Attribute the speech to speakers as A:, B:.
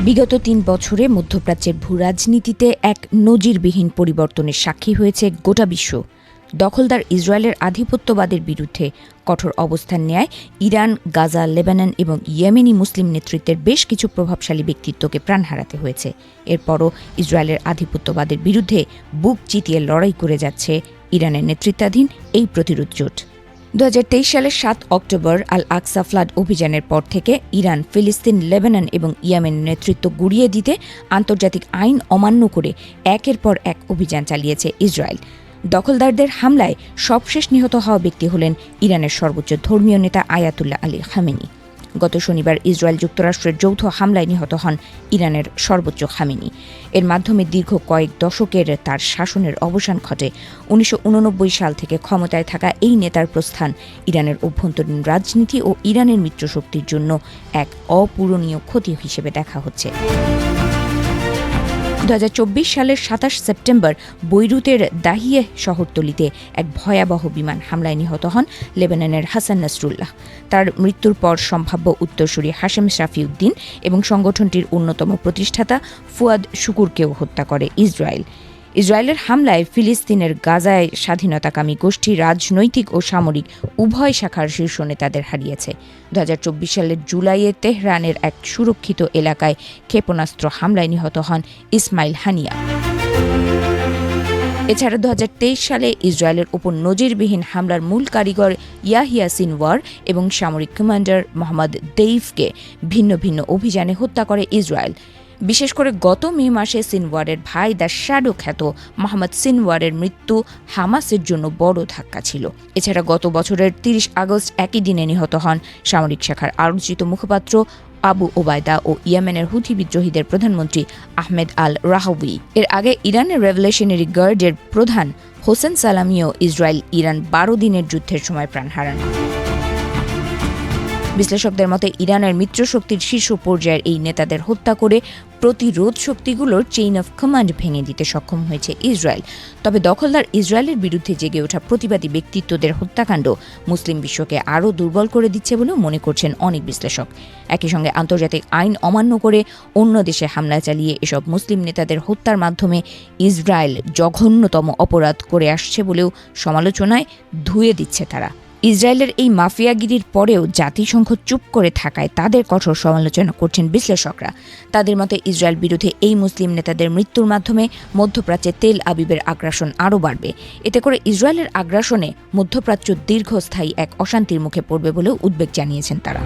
A: বিগত ৩ বছরে মধ্যপ্রাচ্যের ভূরাজনীতিতে এক নজিরবিহীন পরিবর্তনের সাক্ষী হয়েছে গোটা বিশ্ব। দখলদার ইসরায়েলের আধিপত্যবাদের বিরুদ্ধে কঠোর অবস্থান নেয় ইরান, গাজা, লেবানন এবং ইয়েমেনি মুসলিম নেতৃত্বের বেশ কিছু প্রভাবশালী ব্যক্তিত্বকে প্রাণ হারাতে হয়েছে। এরপরও ইসরায়েলের আধিপত্যবাদের বিরুদ্ধে বুক চিতিয়ে লড়াই করে যাচ্ছে ইরানের নেতৃত্বাধীন এই প্রতিরোধ জোট। 2023 সালের 7 অক্টোবর আল আকসা ফ্লাড অভিযানের পর থেকে ইরান, ফিলিস্তিন, লেবানন এবং ইয়েমেনের নেতৃত্ব গুড়িয়ে দিতে আন্তর্জাতিক আইন অমান্য করে একের পর এক অভিযান চালিয়েছে ইসরায়েল। দখলদারদের হামলায় সবশেষ নিহত হওয়া ব্যক্তি হলেন ইরানের সর্বোচ্চ ধর্মীয় নেতা আয়াতুল্লাহ আলী খামেনি। গত শনিবার ইসরায়েল যুক্তরাষ্ট্রের যৌথ হামলায় নিহত হন ইরানের সর্বোচ্চ খামেনি। এর মাধ্যমে দীর্ঘ কয়েক দশকের তার শাসনের অবসান ঘটে। 1989 সাল থেকে ক্ষমতায় থাকা এই নেতার প্রস্থান ইরানের অভ্যন্তরীণ রাজনীতি ও ইরানের মিত্রশক্তির জন্য এক অপূরণীয় ক্ষতি হিসেবে দেখা হচ্ছে। 2024 সালের 27 সেপ্টেম্বর বৈরুতের দাহিয়ে শহরতলিতে এক ভয়াবহ বিমান হামলায় নিহত হন লেবাননের হাসান নাসরুল্লাহ। তার মৃত্যুর পর সম্ভাব্য উত্তরসূরি হাশেম শাফিউদ্দিন এবং সংগঠনটির অন্যতম প্রতিষ্ঠাতা ফুয়াদ শুকুরকেও হত্যা করে ইসরায়েল। ইসরায়েলের হামলায় ফিলিস্তিনের গাজায় স্বাধীনতাকামী গোষ্ঠী রাজনৈতিক ও সামরিক উভয় শাখার শীর্ষ নেতাদের হারিয়েছে। 2024 সালের জুলাইয়ে তেহরানের এক সুরক্ষিত এলাকায় ক্ষেপণাস্ত্র হামলায় নিহত হন ইসমাইল হানিয়া। এছাড়া 2023 সালে ইসরায়েলের উপর নজিরবিহীন হামলার মূল কারিগর ইয়াহিয়া সিনওয়ার এবং সামরিক কমান্ডার মোহাম্মদ দেইফকে ভিন্ন ভিন্ন অভিযানে হত্যা করে ইসরায়েল। বিশেষ করে গত মে মাসে সিনওয়ারের ভাই দ্য শ্যাডো খ্যাত মোহাম্মদ সিনওয়ারের মৃত্যু হামাসের জন্য বড় ধাক্কা ছিল। এছাড়া গত বছরের 30 আগস্ট একই দিনে নিহত হন সামরিক শাখার আলোচিত মুখপাত্র আবু ওবায়দা ও ইয়েমেনের হুথি বিদ্রোহীদের প্রধানমন্ত্রী আহমেদ আল রাহাউই। এর আগে ইরানের রেভলিউশনারি গার্ডের প্রধান হোসেন সালামিও ইসরায়েল-ইরান 12 দিনের যুদ্ধের সময় প্রাণ হারান। বিশ্লেষকদের মতে ইরানের মিত্রশক্তির শীর্ষ পর্যায়ের এই নেতাদের হত্যা করে প্রতিরোধ শক্তিগুলোর চেইন অফ কমান্ড ভেঙে দিতে সক্ষম হয়েছে ইসরায়েল। তবে দখলদার ইসরায়েলের বিরুদ্ধে জেগে ওঠা প্রতিবাদী ব্যক্তিত্বদের হত্যাকাণ্ড মুসলিম বিশ্বকে আরও দুর্বল করে দিচ্ছে বলেও মনে করছেন অনেক বিশ্লেষক। একই সঙ্গে আন্তর্জাতিক আইন অমান্য করে অন্য দেশে হামলা চালিয়ে এসব মুসলিম নেতাদের হত্যার মাধ্যমে ইসরায়েল জঘন্যতম অপরাধ করে আসছে বলেও সমালোচনায় ধুয়ে দিচ্ছে তারা। ইসরায়েলের এই মাফিয়াগিরির পরেও জাতিসংঘ চুপ করে থাকায় তাদের কঠোর সমালোচনা করছেন বিশ্লেষকরা। তাদের মতে ইসরায়েল বিরুদ্ধে এই মুসলিম নেতাদের মৃত্যুর মাধ্যমে মধ্যপ্রাচ্যে তেল আবিবের আগ্রাসন আরও বাড়বে। এতে করে ইসরায়েলের আগ্রাসনে মধ্যপ্রাচ্য দীর্ঘস্থায়ী এক অশান্তির মুখে পড়বে বলেও উদ্বেগ জানিয়েছেন তারা।